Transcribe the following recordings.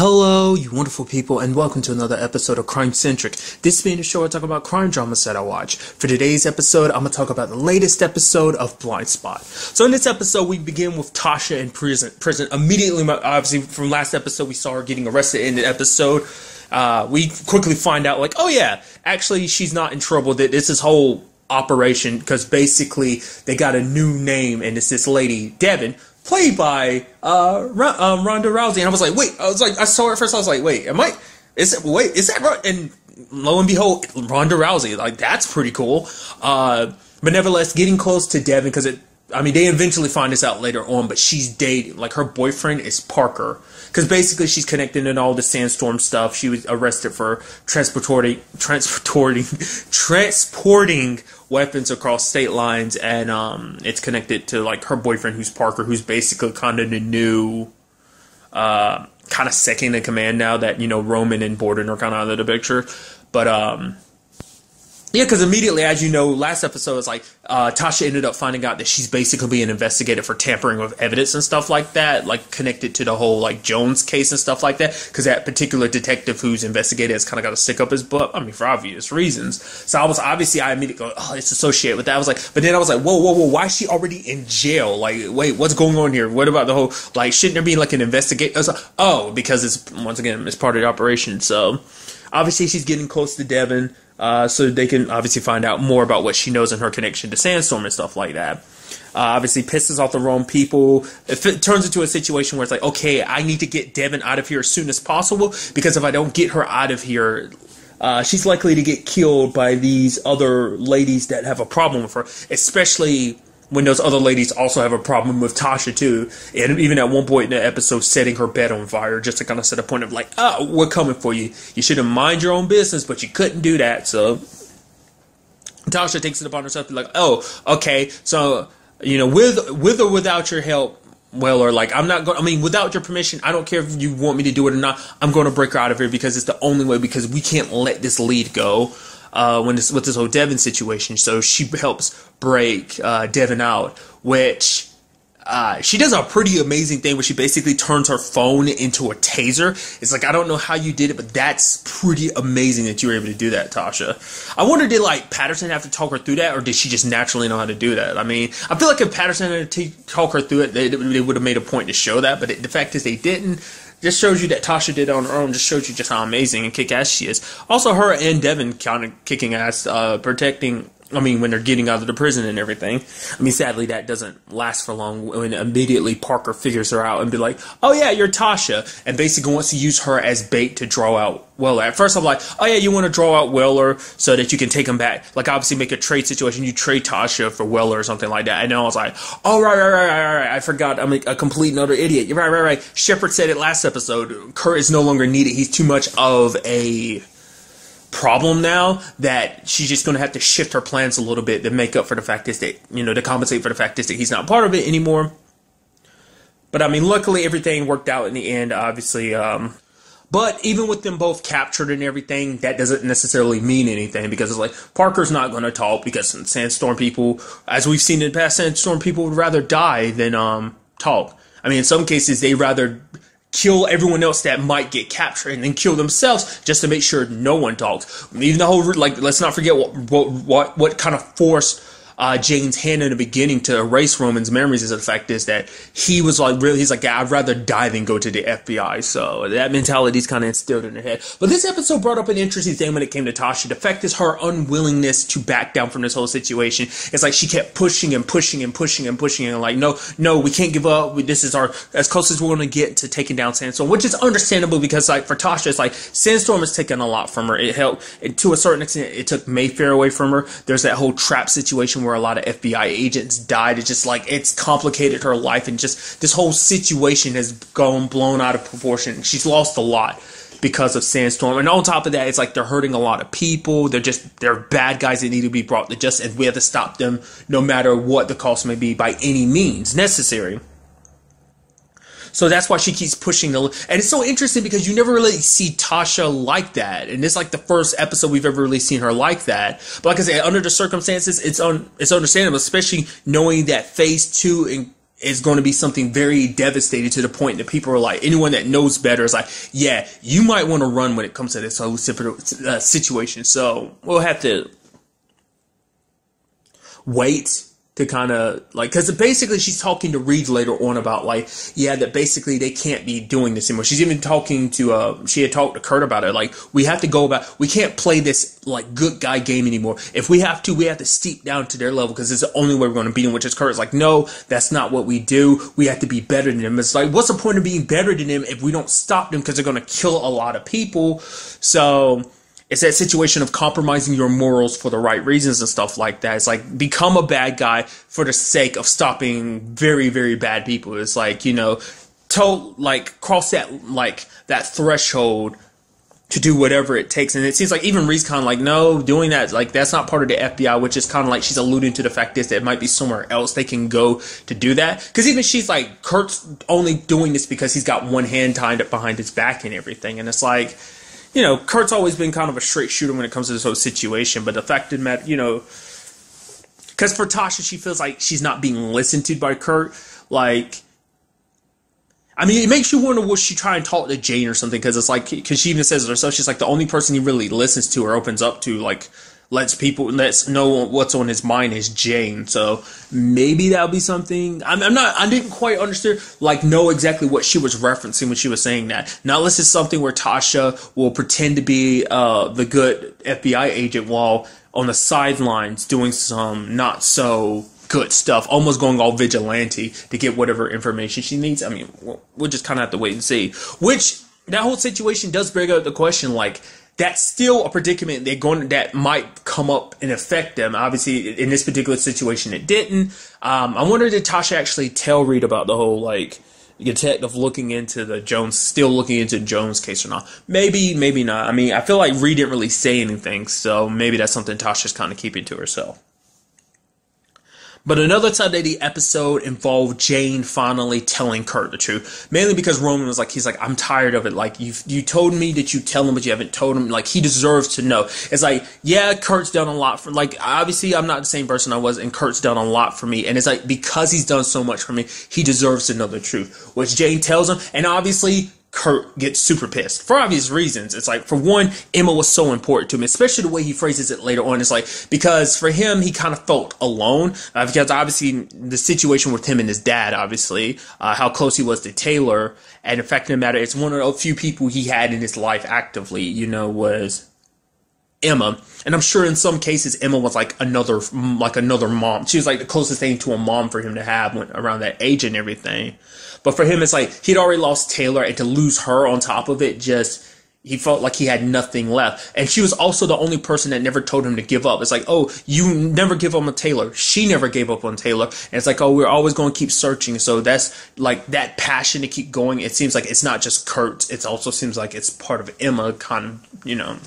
Hello, you wonderful people, and welcome to another episode of Crime Centric. This being a show I talk about crime dramas that I watch. For today's episode, I'm going to talk about the latest episode of Blind Spot. So in this episode, we begin with Tasha in prison. Immediately, obviously, from last episode, we saw her getting arrested in the episode. We quickly find out, like, oh yeah, actually, she's not in trouble. This is whole operation, because basically, they got a new name, and it's this lady, Devin, played by Ronda Rousey, and I was like, wait, I saw her first, I was like, wait, is that right? And lo and behold, Ronda Rousey, like, that's pretty cool. But nevertheless, getting close to Devin, because they eventually find this out later on, but she's dating, like, her boyfriend is Parker, because basically she's connected in all the Sandstorm stuff. She was arrested for transporting weapons across state lines, and it's connected to, like, her boyfriend, who's Parker, who's basically kind of the new kind of second in command now that, Roman and Borden are kind of out of the picture. But yeah, because immediately, as you know, last episode, it's like Tasha ended up finding out that she's basically being investigated for tampering with evidence and stuff like that, like connected to the whole, like, Jones case and stuff like that, because that particular detective who's investigated has kind of got to stick up his butt, for obvious reasons. So I immediately go, oh, it's associated with that. I was like, but then I was like, whoa, why is she already in jail? Like, wait, what's going on here? What about the whole, like, shouldn't there be, like, an investigation? I was like, oh, because it's part of the operation. So obviously she's getting close to Devin. So they can obviously find out more about what she knows and her connection to Sandstorm and stuff like that. Obviously pisses off the wrong people. It turns into a situation where it's like, okay, I need to get Devin out of here as soon as possible, because if I don't get her out of here, she's likely to get killed by these other ladies that have a problem with her, especially when those other ladies also have a problem with Tasha too, and even at one point in the episode setting her bed on fire, just to kind of set a point of like, oh, we're coming for you. You should have mind your own business, but you couldn't do that. So Tasha takes it upon herself to be like, oh, okay, so, with or without your help, or like, I'm not going, without your permission, I don't care if you want me to do it or not, I'm going to break her out of here, because it's the only way, because we can't let this lead go. With this whole Devin situation, so she helps break Devin out, which she does a pretty amazing thing where she basically turns her phone into a taser. It's like, I don't know how you did it, but that's pretty amazing that you were able to do that, Tasha. I wonder, did, like, Patterson have to talk her through that, or did she just naturally know how to do that? I feel like if Patterson had to talk her through it, they would have made a point to show that, but the fact is they didn't. Just shows you that Tasha did it on her own. Just shows you just how amazing and kick-ass she is. Also, her and Devin kind of kicking ass, protecting, when they're getting out of the prison and everything. Sadly, that doesn't last for long when immediately Parker figures her out and be like, oh yeah, you're Tasha, and basically wants to use her as bait to draw out Weller. At first, I'm like, oh yeah, you want to draw out Weller so that you can take him back. Like, obviously make a trade situation. You trade Tasha for Weller or something like that. And then I was like, oh, right. I forgot. I'm a complete and utter idiot. You're right. Shepard said it last episode. Kurt is no longer needed. He's too much of a problem now that she's just going to have to shift her plans a little bit to make up for the fact is that, to compensate for the fact is that he's not part of it anymore. But, luckily everything worked out in the end, obviously. But even with them both captured and everything, that doesn't necessarily mean anything, because it's like, Parker's not going to talk, because Sandstorm people, as we've seen in the past, Sandstorm people would rather die than talk. In some cases, they rather kill everyone else that might get captured and then kill themselves just to make sure no one talks. Even the whole, like, let's not forget what kind of forced Jane's hand in the beginning to erase Roman's memories is the fact is that he was like, he's like, yeah, I'd rather die than go to the FBI. So that mentality is kind of instilled in her head. But this episode brought up an interesting thing when it came to Tasha. The fact is her unwillingness to back down from this whole situation. It's like she kept pushing and like, no, we can't give up. This is as close as we're going to get to taking down Sandstorm, which is understandable, because, like, for Tasha, it's like Sandstorm has taken a lot from her. It helped, to a certain extent, it took Mayfair away from her. There's that whole trap situation where a lot of FBI agents died. It's just like, it's complicated her life, and just this whole situation has blown out of proportion. She's lost a lot because of Sandstorm, and on top of that, it's like they're hurting a lot of people. They're bad guys that need to be brought to justice, and we have to stop them no matter what the cost may be, by any means necessary. So that's why she keeps pushing and it's so interesting because you never really see Tasha like that, and it's like the first episode we've ever really seen her like that. But like I said, under the circumstances, it's understandable, especially knowing that Phase 2 is going to be something very devastating to the point that people are like, anyone that knows better is like, yeah, you might want to run when it comes to this whole situation. So we'll have to wait to kind of like, because basically she's talking to Reed later on about like, yeah, that basically they can't be doing this anymore. She's even talking to, she had talked to Kurt about it. Like, we have to go about, we can't play this like good guy game anymore. If we have to steep down to their level because it's the only way we're going to beat them, which is Kurt's like, no, that's not what we do. We have to be better than them. It's like, what's the point of being better than them if we don't stop them because they're going to kill a lot of people? So it's that situation of compromising your morals for the right reasons and stuff like that. It's like, become a bad guy for the sake of stopping very, very bad people. It's like, you know, cross that threshold to do whatever it takes. And it seems like even Reed's kind of like, no, doing that, like, that's not part of the FBI, which is kind of like she's alluding to the fact is that it might be somewhere else they can go to do that. Because even she's like, Kurt's only doing this because he's got one hand tied up behind his back and everything. And it's like, you know, Kurt's always been kind of a straight shooter when it comes to this whole situation, but the fact of the matter, you know, because for Tasha, she feels like she's not being listened to by Kurt. Like, I mean, it makes you wonder, will she try and talk to Jane or something? Because it's like, because she even says it herself, she's like, the only person he really listens to or opens up to, like, lets know what's on his mind is Jane. So maybe that'll be something. I didn't quite understand, like, know exactly what she was referencing when she was saying that. Now, unless it's something where Tasha will pretend to be the good FBI agent while on the sidelines doing some not so good stuff, almost going all vigilante to get whatever information she needs. I mean, we'll just kind of have to wait and see. Which, that whole situation does bring up the question, like, that's still a predicament that might come up and affect them. Obviously, in this particular situation, it didn't. I wonder, did Tasha actually tell Reed about the whole, like, detective still looking into Jones case or not? Maybe, maybe not. I mean, I feel like Reed didn't really say anything, so maybe that's something Tasha's kind of keeping to herself. But another time that the episode involved Jane finally telling Kurt the truth. Mainly because Roman was like, he's like, I'm tired of it. Like, you told me that you tell him, but you haven't told him. Like, he deserves to know. It's like, yeah, Kurt's done a lot for, like, obviously I'm not the same person I was, and Kurt's done a lot for me. And it's like, because he's done so much for me, he deserves to know the truth. Which Jane tells him, and obviously Kurt gets super pissed for obvious reasons. It's like, for one, Emma was so important to him, especially the way he phrases it later on. It's like, because for him, he kind of felt alone, because obviously the situation with him and his dad, obviously, how close he was to Taylor, and the fact of the matter, it's one of the few people he had in his life actively, you know, was Emma. And I'm sure in some cases Emma was like another mom. She was like the closest thing to a mom for him to have around that age and everything. But for him, it's like he'd already lost Taylor, and to lose her on top of it, he felt like he had nothing left. And she was also the only person that never told him to give up. It's like, oh, you never give up on Taylor. She never gave up on Taylor. And it's like, oh, we're always going to keep searching. So that's like that passion to keep going. It seems like it's not just Kurt. It also seems like it's part of Emma kind of, you know,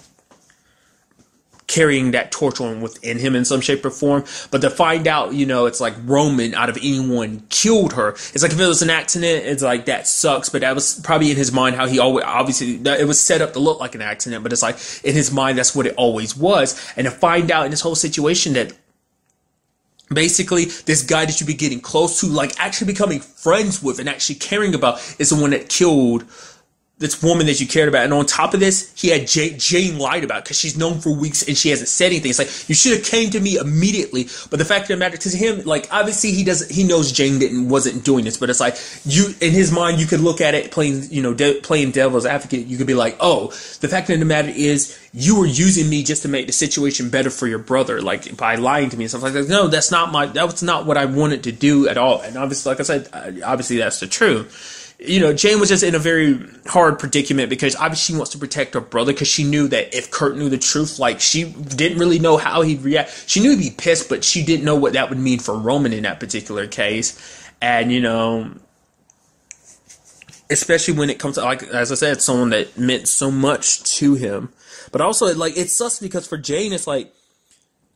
carrying that torch on within him in some shape or form. But to find out, you know, it's like Roman, out of anyone, killed her. It's like, if it was an accident, it's like, that sucks. But that was probably in his mind how he always, obviously, it was set up to look like an accident. But it's like, in his mind, that's what it always was. And to find out in this whole situation that basically this guy that you be getting close to, like actually becoming friends with and actually caring about, is the one that killed this woman that you cared about. And on top of this, he had Jane lied about, because she's known for weeks and she hasn't said anything. It's like, you should have came to me immediately. But the fact of the matter, because him, like, obviously he knows Jane wasn't doing this, but it's like, in his mind, you could look at it playing devil's advocate. You could be like, oh, the fact of the matter is, you were using me just to make the situation better for your brother, like by lying to me and stuff like that. No, that was not what I wanted to do at all. And obviously, like I said, obviously that's the truth. You know, Jane was just in a very hard predicament, because obviously she wants to protect her brother, because she knew that if Kurt knew the truth, like, she didn't really know how he'd react. She knew he'd be pissed, but she didn't know what that would mean for Roman in that particular case. And, you know, especially when it comes to, like, as I said, someone that meant so much to him. But also, like, it sucks because for Jane, it's like,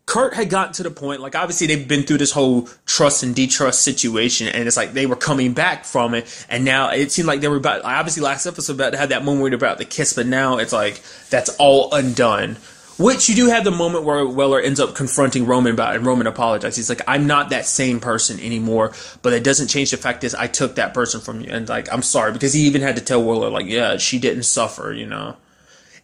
Kurt had gotten to the point, like, obviously they've been through this whole trust and distrust situation, and it's like they were coming back from it, and now it seemed like they were obviously last episode about to have that moment about the kiss, but now it's like that's all undone. Which you do have the moment where Weller ends up confronting Roman about it, and Roman apologizes. He's like, I'm not that same person anymore, but it doesn't change the fact is I took that person from you, and like, I'm sorry, because he even had to tell Weller, like, yeah, she didn't suffer, you know.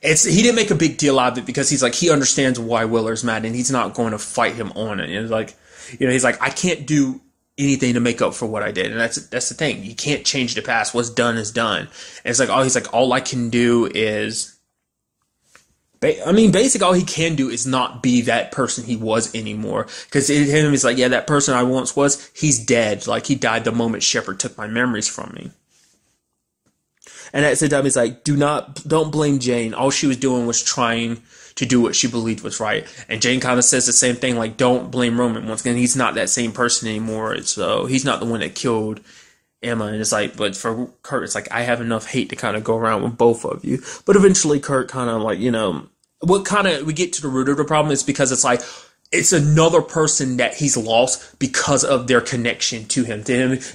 He didn't make a big deal out of it because he's like, he understands why Weller's mad, and he's not going to fight him on it. And like, you know, he's like, I can't do anything to make up for what I did, and that's the thing. You can't change the past. What's done is done. And it's like, he's like, all I can do is. Basically, all he can do is not be that person he was anymore. Because him is like, yeah, that person I once was, he's dead. Like, he died the moment Shepard took my memories from me. And at the same time, he's like, don't blame Jane. All she was doing was trying to do what she believed was right. And Jane kind of says the same thing, like, don't blame Roman. Once again, he's not that same person anymore. So he's not the one that killed Emma. And it's like, but for Kurt, it's like, I have enough hate to kind of go around with both of you. But eventually Kurt kind of like, you know, we get to the root of the problem is because it's like, it's another person that he's lost because of their connection to him.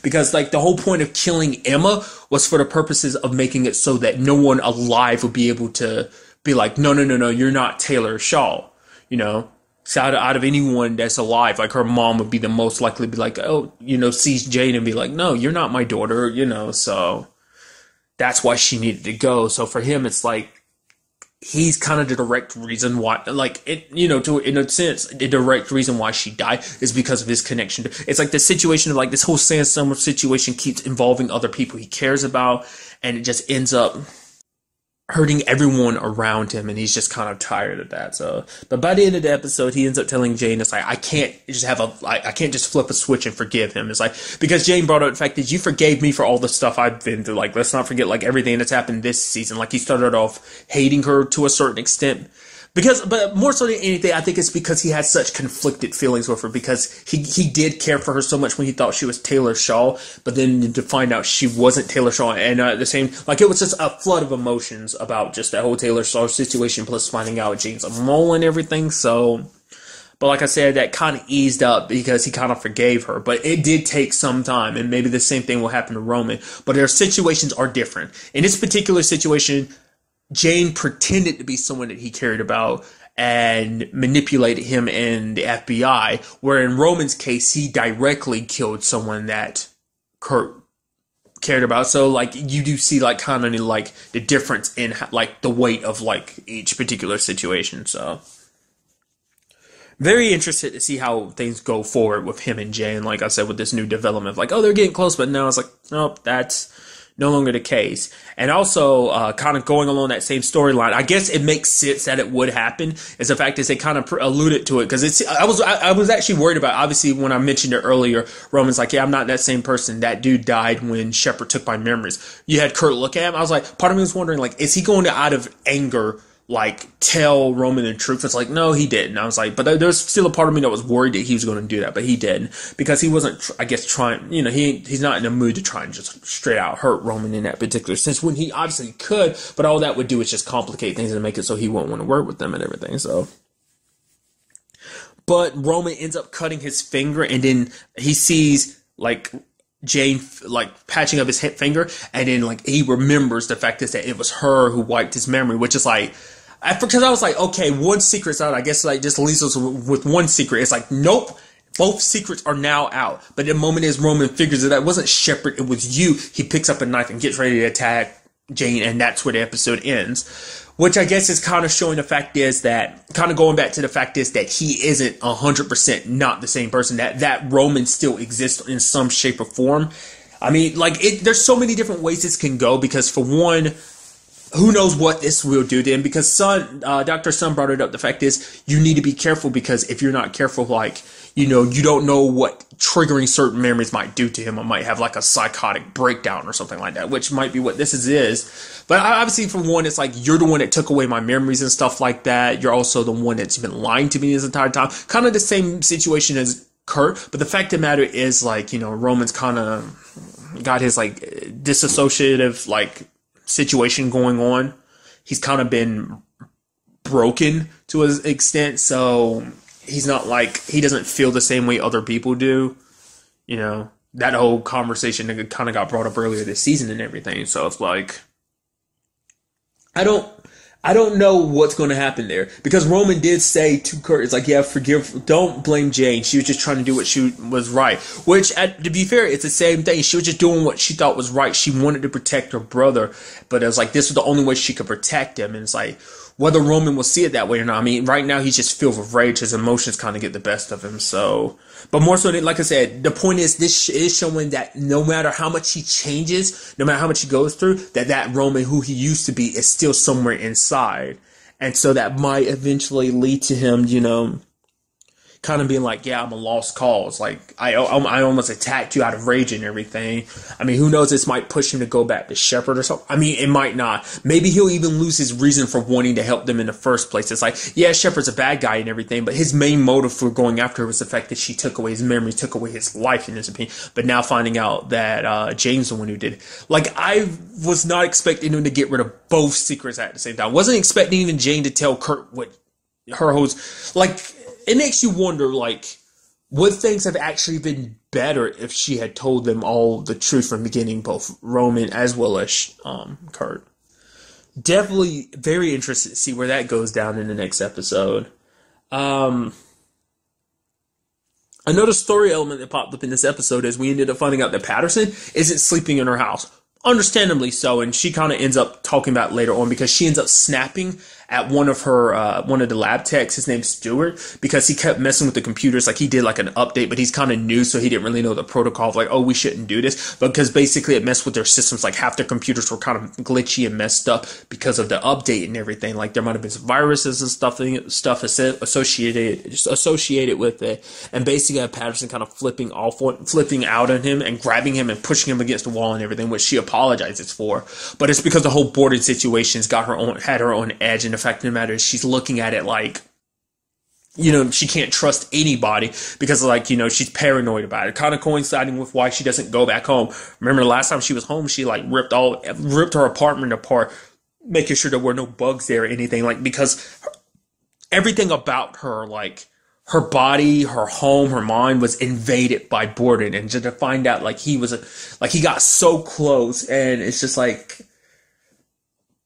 Because like the whole point of killing Emma was for the purposes of making it so that no one alive would be able to be like, no, you're not Taylor Shaw, you know? So out of anyone that's alive, like her mom would be the most likely to be like, oh, you know, sees Jane and be like, no, you're not my daughter, you know? So that's why she needed to go. So for him, it's like, he's kind of the direct reason why, like, it, you know, in a sense, the direct reason why she died is because of his connection. It's like the situation of like this whole Sandstorm situation keeps involving other people he cares about, and it just ends up hurting everyone around him, and he's just kind of tired of that. So, but by the end of the episode, he ends up telling Jane, it's like, I can't just flip a switch and forgive him. It's like, because Jane brought up the fact that you forgave me for all the stuff I've been through. Like, let's not forget, like, everything that's happened this season. Like, he started off hating her to a certain extent. But more so than anything, I think it's because he had such conflicted feelings with her, because he did care for her so much when he thought she was Taylor Shaw, but then to find out she wasn't Taylor Shaw, and the same, like, it was just a flood of emotions about just that whole Taylor Shaw situation, plus finding out Jane's a mole and everything, so, but like I said, that kind of eased up because he kind of forgave her, but it did take some time, and maybe the same thing will happen to Roman, but their situations are different. In this particular situation, Jane pretended to be someone that he cared about and manipulated him in the FBI, where in Roman's case, he directly killed someone that Kurt cared about. So, like, you do see, like, kind of, like, the difference in, like, the weight of, like, each particular situation. So, very interested to see how things go forward with him and Jane. Like I said, with this new development, like, oh, they're getting close, but now it's like, nope, that's no longer the case. And also, kind of going along that same storyline, I guess it makes sense that it would happen, is the fact is they kind of alluded to it, because I was actually worried about, obviously, when I mentioned it earlier, Roman's like, yeah, I'm not that same person. That dude died when Shepard took my memories. You had Kurt look at him. I was like, part of me was wondering, like, is he going to, out of anger, like, tell Roman the truth? It's like, no, he didn't. I was like, but there's still a part of me that was worried that he was going to do that, but he didn't, because he wasn't, I guess, trying, you know, he's not in the mood to try and just straight out hurt Roman in that particular sense, when he obviously could, but all that would do is just complicate things and make it so he won't want to work with them and everything, so. But Roman ends up cutting his finger, and then he sees, like, Jane, like, patching up his finger, and then, like, he remembers the fact is that it was her who wiped his memory, which is like, because I was like, okay, one secret's out. I guess, like, just leaves us with one secret. It's like, nope, both secrets are now out. But the moment is Roman figures it out, it wasn't Shepard, it was you. He picks up a knife and gets ready to attack Jane, and that's where the episode ends. Which I guess is kind of showing the fact is that, kind of going back to the fact is that he isn't 100% not the same person. That Roman still exists in some shape or form. I mean, like, there's so many different ways this can go, because for one, who knows what this will do to him, because Dr. Sun brought it up. The fact is, you need to be careful, because if you're not careful, like, you know, you don't know what triggering certain memories might do to him. It might have like a psychotic breakdown or something like that, which might be what this is. But obviously, for one, it's like, you're the one that took away my memories and stuff like that. You're also the one that's been lying to me this entire time. Kind of the same situation as Kurt. But the fact of the matter is, like, you know, Roman's kind of got his, like, disassociative, like, situation going on. He's kind of been broken to an extent, so he's not like, he doesn't feel the same way other people do. You know, that whole conversation that kind of got brought up earlier this season and everything. So it's like, I I don't know what's going to happen there, because Roman did say to Kurt, it's like, yeah, don't blame Jane. She was just trying to do what she was right. Which, to be fair, it's the same thing. She was just doing what she thought was right. She wanted to protect her brother, but it was like, this was the only way she could protect him. And it's like, whether Roman will see it that way or not. I mean, right now he's just filled with rage. His emotions kind of get the best of him. So, but more so, like I said, the point is, this is showing that no matter how much he changes, no matter how much he goes through, that Roman who he used to be is still somewhere inside. And so that might eventually lead to him, kind of being like, yeah, I'm a lost cause. Like, I almost attacked you out of rage and everything. I mean, who knows? This might push him to go back to Shepard or something. I mean, it might not. Maybe he'll even lose his reason for wanting to help them in the first place. It's like, yeah, Shepard's a bad guy and everything, but his main motive for going after her was the fact that she took away his memories, took away his life, in his opinion. But now finding out that Jane's the one who did it. Like, I was not expecting him to get rid of both secrets at the same time. I wasn't expecting even Jane to tell Kurt what her whole... Like... It makes you wonder, like, would things have actually been better if she had told them all the truth from the beginning, both Roman as well as Kurt? Definitely very interested to see where that goes down in the next episode. Another story element that popped up in this episode is we ended up finding out that Patterson isn't sleeping in her house. Understandably so, and she kind of ends up talking about it later on, because she ends up snapping at one of the lab techs. His name's Stewart, because he kept messing with the computers. Like, he did like an update, but he's kind of new, so he didn't really know the protocol of like, oh, we shouldn't do this. But because basically it messed with their systems. Like, half their computers were kind of glitchy and messed up because of the update and everything. Like, there might have been some viruses and stuff associated with it. And basically had Patterson kind of flipping out on him and grabbing him and pushing him against the wall and everything, which she apologizes for. But it's because the whole boarding situation's had her on edge. And the fact of the matter is, she's looking at it like, she can't trust anybody, because, like, she's paranoid about it. Kind of coinciding with why she doesn't go back home. Remember the last time she was home, she like ripped her apartment apart, making sure there were no bugs there or anything, like, because everything about her, like, her body, her home, her mind was invaded by Borden. And just to find out, like, he got so close, and it's just like,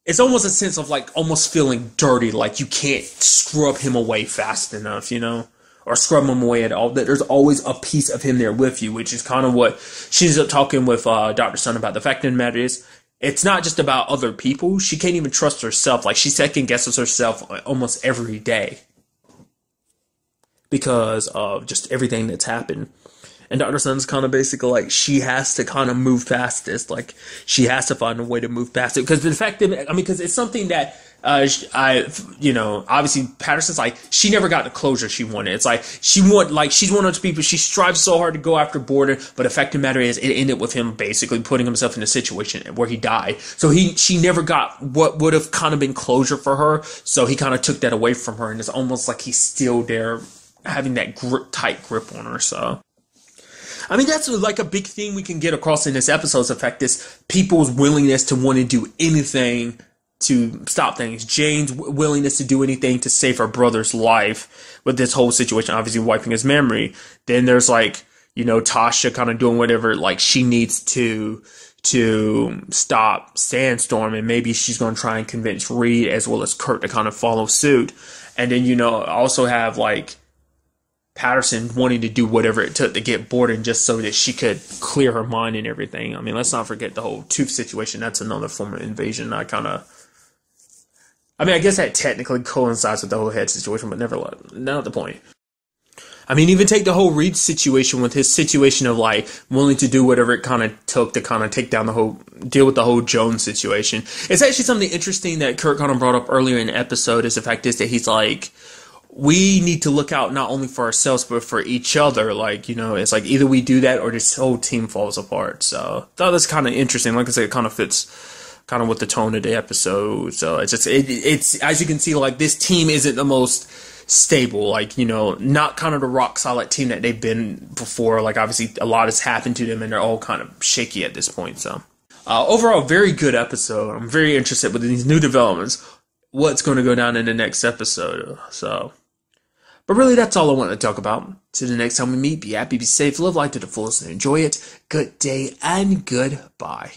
it's almost a sense of like almost feeling dirty, like you can't scrub him away fast enough, or scrub him away at all. That there's always a piece of him there with you, which is kind of what she ends up talking with Dr. Sun about. The fact of the matter is, it's not just about other people. She can't even trust herself. Like, she second guesses herself almost every day because of just everything that's happened. And Dr. Sun's kind of basically like, she has to kind of move past this. Like, she has to find a way to move past it. Because the fact that, because it's something that, obviously Patterson's like, she never got the closure she wanted. It's like, she's one of those people, she strives so hard to go after Borden, but the fact of the matter is, it ended with him basically putting himself in a situation where he died. So she never got what would have kind of been closure for her. So he kind of took that away from her, and it's almost like he's still there having that tight grip on her, so. That's like a big thing we can get across in this episode. The fact is people's willingness to want to do anything to stop things. Jane's willingness to do anything to save her brother's life with this whole situation, obviously wiping his memory. Then there's like, Tasha kind of doing whatever like she needs to stop Sandstorm, and maybe she's going to try and convince Reed as well as Kurt to kind of follow suit. And then, also have like Patterson wanting to do whatever it took to get Borden just so that she could clear her mind and everything. Let's not forget the whole tooth situation. That's another form of invasion. I guess that technically coincides with the whole head situation, but not the point. Even take the whole Reed situation with his situation of like willing to do whatever it kind of took to kind of deal with the whole Jones situation. It's actually something interesting that Kurt kind of brought up earlier in the episode, is the fact is that he's like, we need to look out not only for ourselves, but for each other. Like, it's like either we do that or this whole team falls apart. So I thought that's kind of interesting. Like I said, it kind of fits kind of with the tone of the episode. So it's as you can see, like this team isn't the most stable, like, not kind of the rock solid team that they've been before. Like, obviously a lot has happened to them and they're all kind of shaky at this point. So overall, very good episode. I'm very interested with these new developments, what's going to go down in the next episode. But really, that's all I wanted to talk about. Till the next time we meet, be happy, be safe, live life to the fullest, and enjoy it. Good day and goodbye.